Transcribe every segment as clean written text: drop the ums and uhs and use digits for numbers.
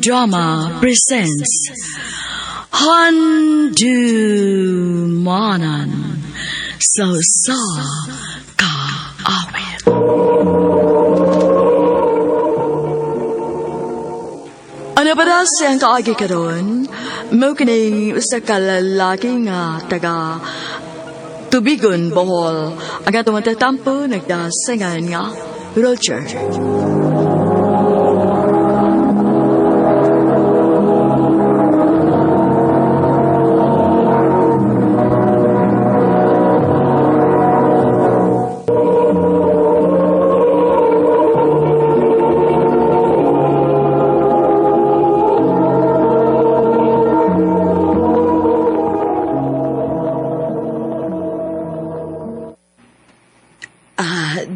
Drama presents Handumanan sa kaawit. Ano ba daw siyang kaagi ka doon? Mukining sa kalalaki nga taga Tubigon, Bohol. Ang atong matatampo nagdasangan nga Roger.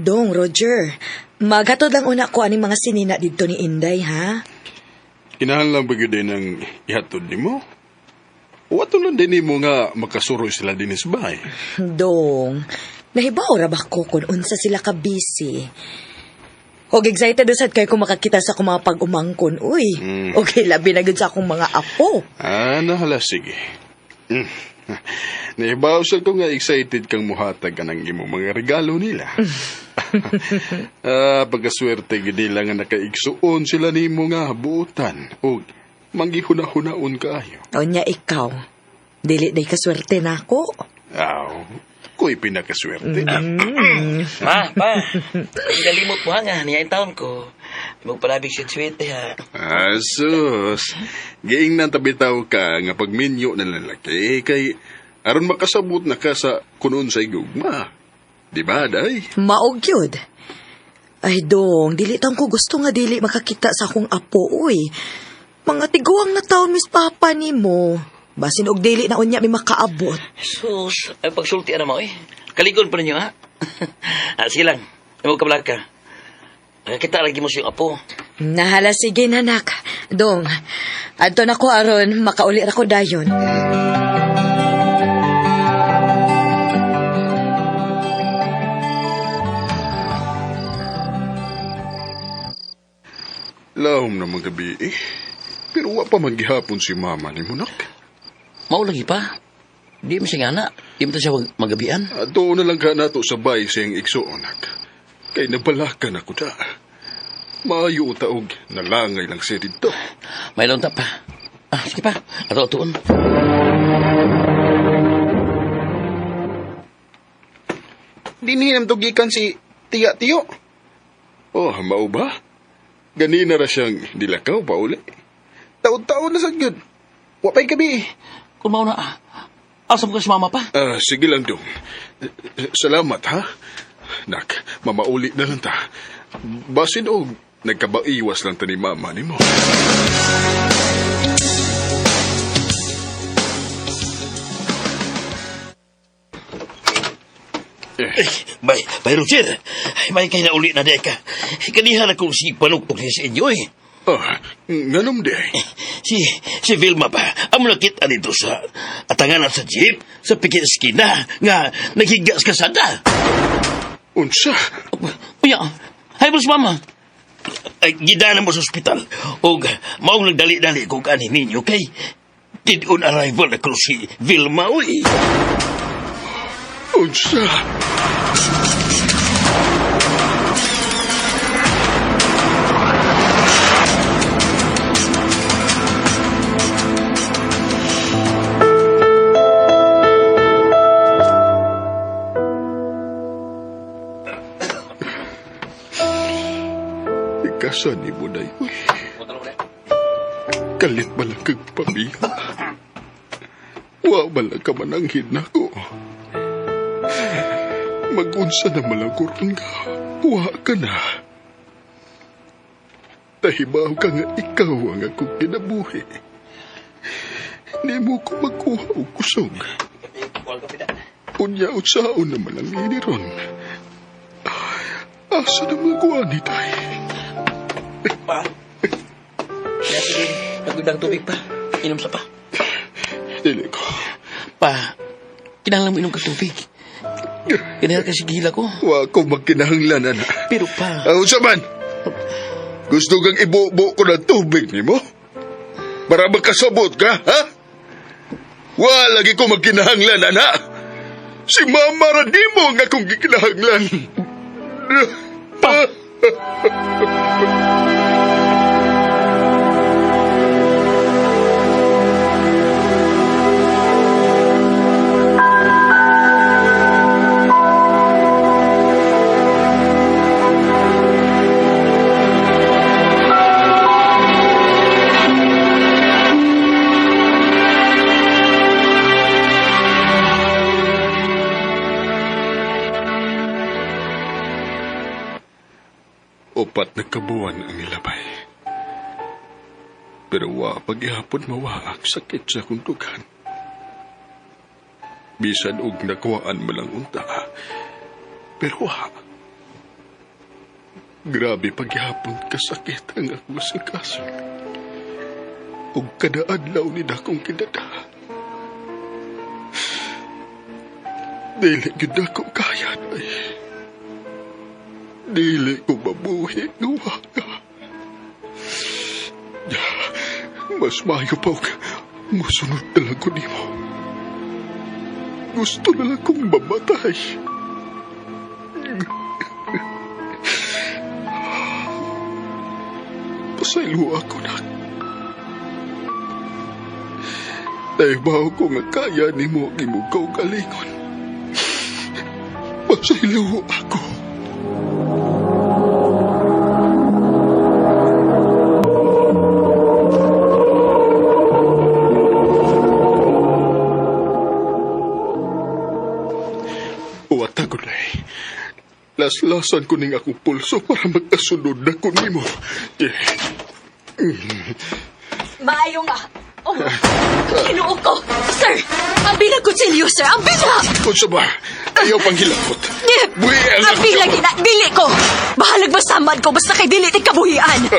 Dong, Roger. Magatod lang una ko aning mga sinina dito ni Inday, ha? Kinahanglan ba yun din ang ihatod ni mo? O ato lang din mo nga makasuroy sila din sa bahay? Dong, nahibaw ra ba ko kung unsa sila ka-busy? Og excited usad kay kung makakita sa akong mga pag-umangkon, uy. Okay, labi na gud sa akong mga apo. Nahala, sige. Nahibaw sa ko nga excited kang muhatag ka ng imong mga regalo nila. Pagkaswerte nila nga nakaigsuon sila ni mo nga buutan o manggihuna-hunaon kaayo. O niya ikaw, dili day kaswerte na ako. Ko'y pinakaswerte. Pa, galimot mo nga, niya yung taon ko. Magpalabig siya swerte ha. Sus, giing nang tabitaw ka nga pagminyo na lalaki, kay aron makasabot na ka sa kunon sa igugma. Di ba, day? Maog yun. Ay, Dong, dili tang ko gusto nga dili makakita sa akong apo, uy. Mga tiguang na taon, Miss Papa ni mo. Basin og dili na unya may makaabot. Sus, ay pagsulti na mo eh. Kaligon pa ninyo ha. Sige lang, huwag ka black ka. Kita lagi mo siyang apo. Nahala, sige nanak. Dong, adto na ko aron, makauli ra ko dayon. Lahom na mga gabi eh. Pero wa pa man gihapon si mama ni Munak. Mau lagi pa. Di mo siya nga na. Di mo siya magabian. Doon na lang ka nato sa bay siyang igsuonak. Kay nabalakan ako da. Maayo taog, nalangay lang siya dito. May lonta pa. Sige pa. Ato-atoon. Dinihinam tugikan si Tiyo. Oh, mau ba? Ganina ra siyang dilakaw pa uli. Taon-taon na sa gyud. Wapay gabi. Kung mauna asa mo ka si mama pa? Sige lang dong. Salamat ha. Nak, mamauli na lang ta. Basin og nagkabaiwas lang ta ni mama ni mo. Bay Roger. May kayo na uli na deka. Kanihan akong sigpanuktok niya sa inyo eh. Nganom de. Si Vilma pa, amo nakita nito sa atanganan sa jeep, sa pikit skina, nga naghigas ka sada. Unsa? Uya, hay boss mama. Ay, gidanan mo sa ospital. O, maong nagdali-dali kung kanin ninyo kay did on arrival na si Vilma, uy. Unsa? Ikasan ni mo na yun. Kalit ba lang kang pamilya? Wa ba lang ka mananghin ako? Magunsa na malaguron ka. Wa ka na. Tahibaw ka nga ikaw ang akong kinabuhi. Di mo ko magkuha o kusog. Unya-ut saon naman ang iniron. Asa naman kuha ni tayo? Pa. Kaya sige, nagudang tubig pa. Inom sa pa. Dili ko. Pa, kinahanglan mo inom ka tubig. Ganyan kasi gila ko. Wa ko magkinahanglan, anak. Pero pa... Unsa man? Gusto kang ibubo ko ng tubig ni mo? Para magkasabot ka, ha? Wala lagi ko magkinahanglan, ana. Si Mama ra di mo nga kong gikinahanglan. Opat na kabuan ang nilabay. Pero wa paghihapon mawaak sakit sa kundugan. Bisan og nakuhaan mo lang unta. Pero wa. Grabe paghihapon kasakit ang ako sa kaso. Og kada adlaw ni dakong kinada. Dili gyud ako kaya ay. Dili ko mabuhi ng waka. Mas mayo pa og musunod na lang ko nimo. Gusto na lang kong mamatay. Pasaylo ako na. Naibaw ko nga kaya nimo ang imugaw galingon. Pasaylo ako. Laslasan ko ning akong pulso para magkasunod na ko nimo. Maayo nga. Oh, kinuo ko. Sir, ang bilang kutsilyo, sir. Ang bilang! Kung sa ba, ayaw pang hilakot. Buhi ang Ang bilang gina, dili ko. Bahalag masamad ko, basta kay dili ti kabuhian.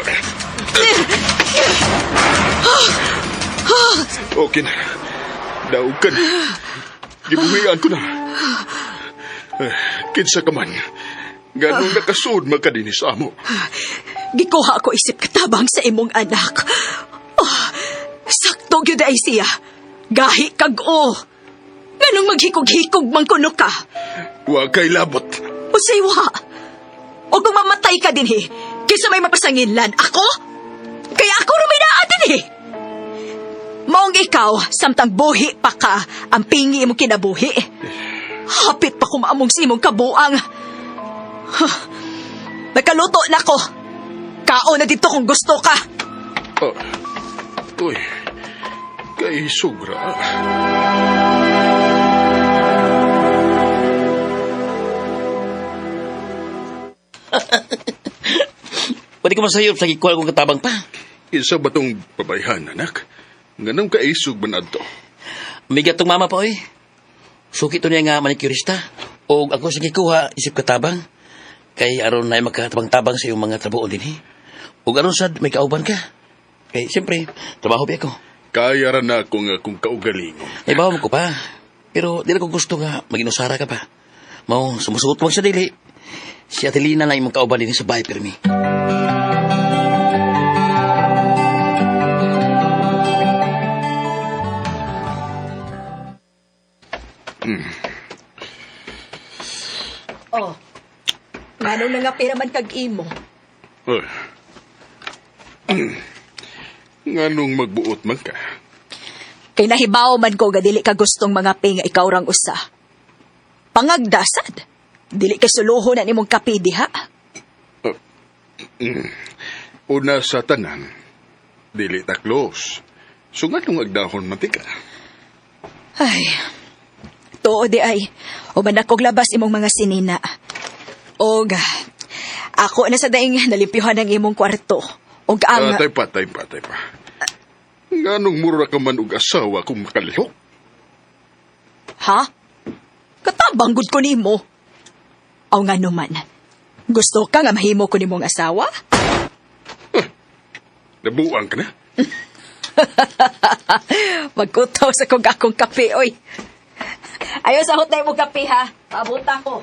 Okay na. Daog ka na. Gibuhian ko na. Kinsa ka man. Ganong nakasud magkadinis amo. Gikuha ko isip katabang sa imong anak. Oh, sakto gyud ay siya. Gahi kag o. Ganong maghikog-hikog man kuno ka. Wa kay labot. Usay wa. O kung mamatay ka din kaysa may mapasanginlan ako? Kaya ako ruminaan din Maong ikaw, samtang buhi pa ka, ang pingi mo kinabuhi. Hapit pa kumaamong si imong kabuang. Nagkaluto na ko. Kao na dito kung gusto ka. Uy, kay sugra. Pwede ko masayop sa gikuha kong katabang pa. Isa ba tong babayhan, anak? Ganong kaisog ba na ito? Migat tong mama pa, oy. Suki to niya nga manicurista. O ako sa gikuha, isip katabang. Kay aron na makatabang-tabang sa iyong mga trabaho din O aron sad may kauban ka. Kay siyempre, trabaho ba ako. Kaya ra na ako nga kung kaugalingon. Ay bawa mo ko pa. Pero di na ko gusto nga maginusara ka pa. Mao, sumusuot mo sa dili. Si Atelina na imong kauban din sa bahay permi. Oh, nganong nangapira man kag imo? Nganong magbuot man ka? Kay nahibaw man ko ga dili ka gustong mga nga ikaw rang usa. Pangagdasad. Dili ka suluho na nimong kape diha. Una sa tanan, dili ta close. So nganong agdahon man ti ka? Ay, too di ay. Uban akong labas imong mga sinina. Og, ako na sa daing nalimpyuhan ang imong kwarto. Og ang... Tay pa. Nganong mura ka man og asawa kung makalihok? Ha? Katabang gud ko nimo. Aw nga naman. Gusto ka nga mahimo ko nimong asawa? Nabuang ka na? Magkutaw sa kong akong kape, oy. Ayaw sa hot na mo kape, ha? Pabuta ko.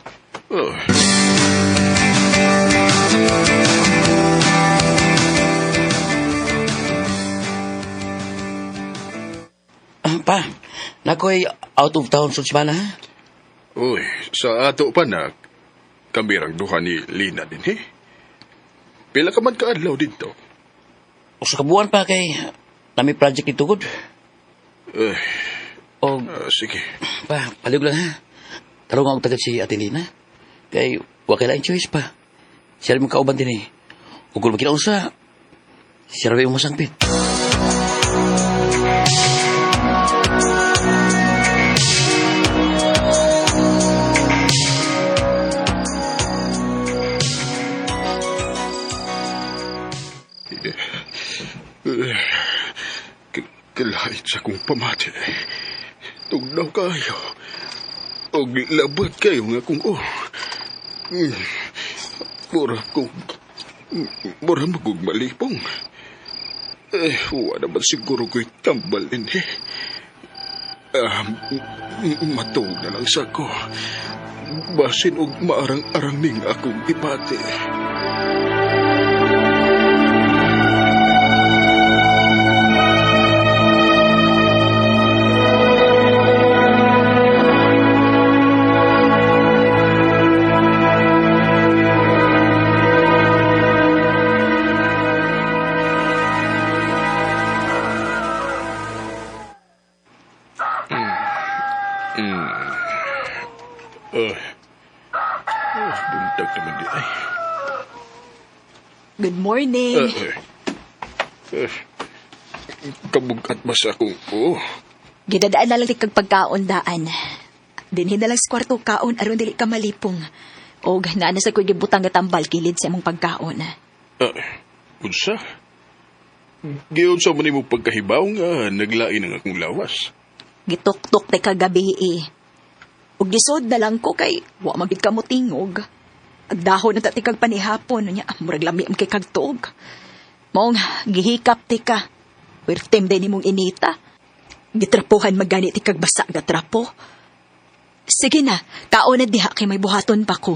Pa, nako'y out of town sa semana, ha? Uy, sa ato pa na, kamirang duha ni Lina din, he. Pila ka man kaadlaw dito. O sa kabuan pa kay nami project ni Tugod. Eh, O, sige. pa, palig lang, ha? Tarong ako tagad si Ate Lina. Kay, wala kailangan choice pa. Siya rin mong kauban din, eh. O kung makinaunsa, siya rin yung masangpit. Kalahit sa kong pamati. Tugnaw kayo. O labot kayo nga kung Mura magug malipong. Wala naman siguro ko'y tambalin, eh. Matug na lang sa ko. Basin og maarang-arang ning akong ipati. Buntag naman di ay. Good morning. Kabugat ba sa akong Gidadaan na lang di kag pagkaon-daan. Dinhin na lang sa kwarto kaon aron dili ka malipong. Og naana sa kuy gibutang nga tambal kilid sa imong pagkaon. Unsa? Giyon sa man mo pagkahibaw nga naglain ang akong lawas. Gitok-tok te kagabi eh. Ug gisod na lang ko kay wa magid ka mo tingog. Agdahon na tatikag panihapon nya murag lami am kay kagtuog. Mong gihikap ti ka. Wirtem din nimong inita. Gitrapuhan magani ti kag basa nga trapo. Sige na, kaon na diha kay may buhaton pa ko.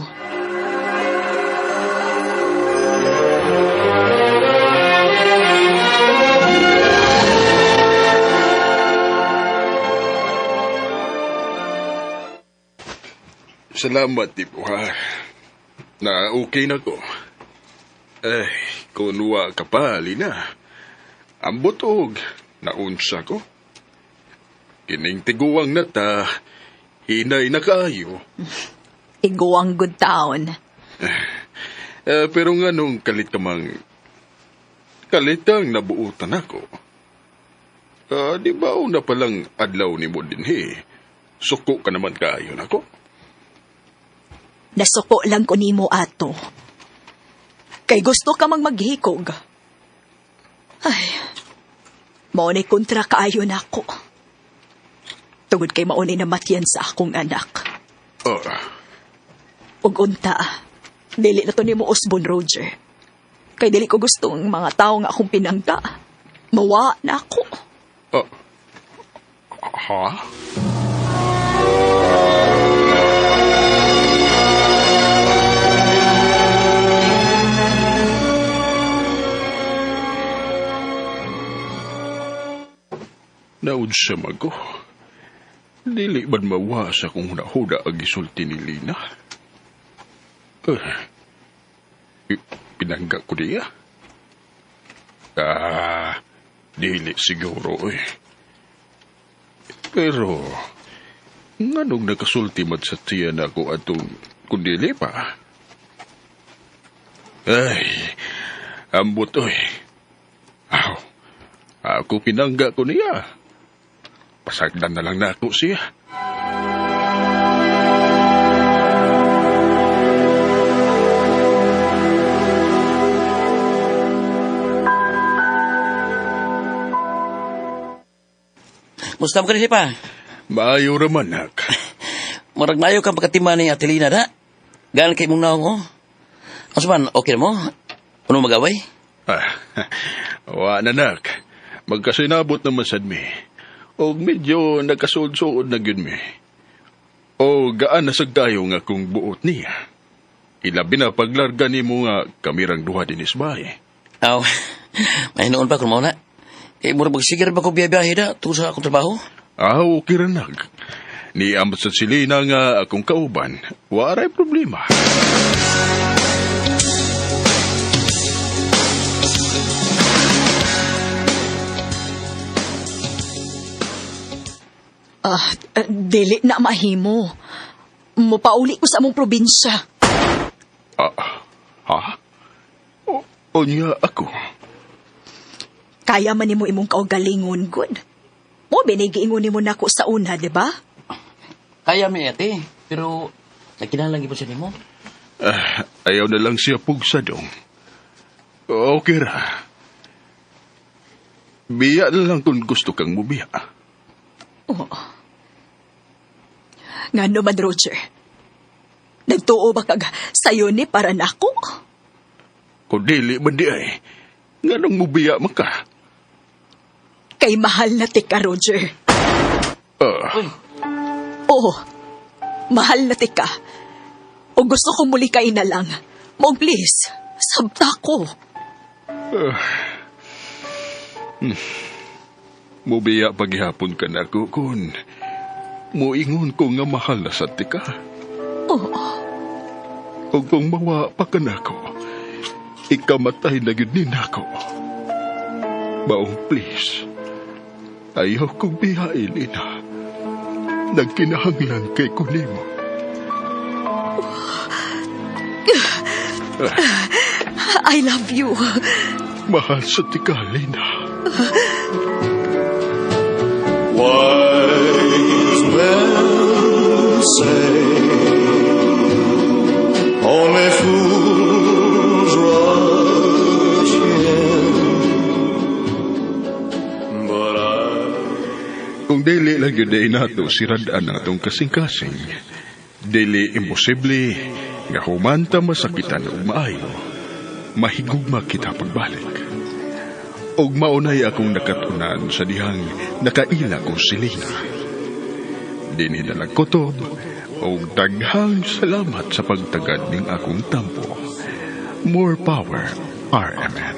Salamat, Tipo, ha. Na okay na ko. Kung wa ka pa, Lina. Ambot og naunsa ko. Kining tiguang na ta, hinay na kayo. Iguang good town. Pero nga nung kalitang nabuutan ako. Di ba una palang adlaw ni mo din, he? Suko ka naman kayo nako. Nasuko lang ko nimo ato. Kay gusto ka maghikog. Ay, maunay kontra kaayo na ako. Tungod kay maunay na matyan sa akong anak. Ug unta, dili na to nimo usbon, Roger. Kay dili ko gusto ang mga tao nga akong pinangga. Mawa na ako. Ha? Naunsa mago. Dili man mawasa kung huda-huda ang isulti ni Lina. Pinangga ko niya. Dili siguro eh. Pero, nganong nakasulti man sa tiyan ako atong kundili pa? Ay, ambot oy. Ako pinangga ko niya. Pasagdan na lang na ako siya. Musta mo ka rin pa? Maayo raman, nak. Marag maayo kang pagkatima ni Ate Lina, da? Galang kay mong naong, oh. Ang saman, okay na mo? Ano magaway? Wa na, nak. Magkasinabot naman sad mi. O medyo nagkasuod-suod na yun mi. O gaan na sagdayo nga kung buot niya. Ilabi na paglarga ni mo nga kamirang duha din isbay. May noon pa kung mauna. Kaya mura magsigir ba ko biyahe da tungkol sa akong trabaho? Okay ra nag. Niamot sa silina nga akong kauban. Waray problema. Dili na mahimo. Mupauli ko sa among probinsya. Ha? O niya ako. Kaya man nimo imong kaugalingon, good. Mo binigiingon nimo nako sa una, di ba? Kaya mi ate, pero nagkinahanglan gyud po siya nimo. Ayaw na lang siya pugsadong. Okay ra. Biya na lang kung gusto kang mubiya. Oo. Nga naman, Roger. Nagtuo ba kag sayo ni para nako? Kung dili man di ay, nga nang mubiya man ka. Kay mahal na tika, Roger. Uy, Oo. Mahal na tika. O gusto kong muli kay na lang. Mong please, sabta ko. Mubiya paghihapon ka na ko kun muingon ko nga mahal na sa tika. Oo. O kung mawa pa ka na ko, ikamatay na yun din ako. Baong please, ayaw kong bihain ina. Nagkinahanglan kay kunimo. I love you. Mahal sa tika, Lina. Wise men say only fools rush in, but Kung dili lang yun ay nato siradaan ang atong kasing-kasing, dili imposible nga humanta masakitan o maayo, mahigugma kita pagbalik. Og maunay akong nakatunan sa dihang nakaila ko silina. Dinidalag kutob, og daghang salamat sa pagtagad ning akong tampo. More power, RMN.